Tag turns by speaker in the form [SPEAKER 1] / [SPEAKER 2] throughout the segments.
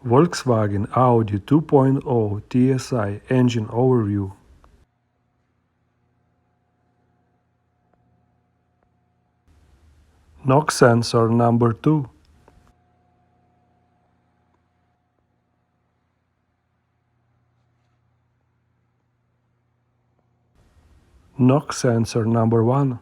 [SPEAKER 1] Volkswagen Audi 2.0 TSI engine overview. Knock sensor number 2. Knock sensor number 1.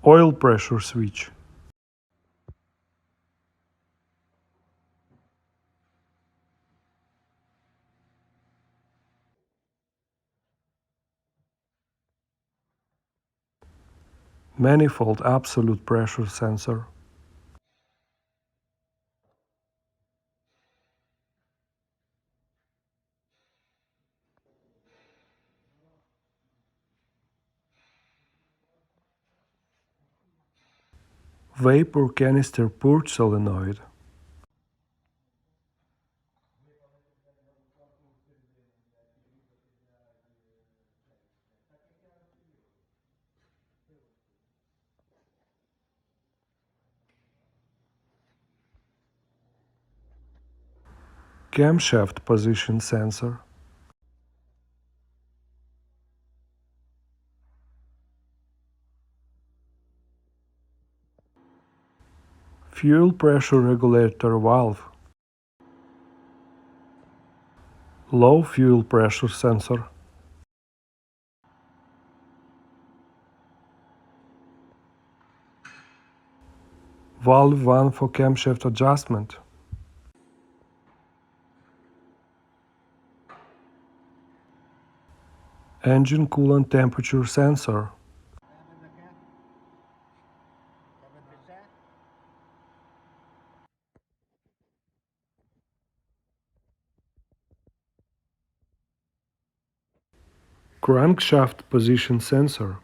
[SPEAKER 1] Oil pressure switch. Manifold absolute pressure sensor. Vapor canister purge solenoid. Camshaft position sensor. Fuel pressure regulator valve. Low fuel pressure sensor. Valve 1 for camshaft adjustment. Engine coolant temperature sensor. Crankshaft position sensor.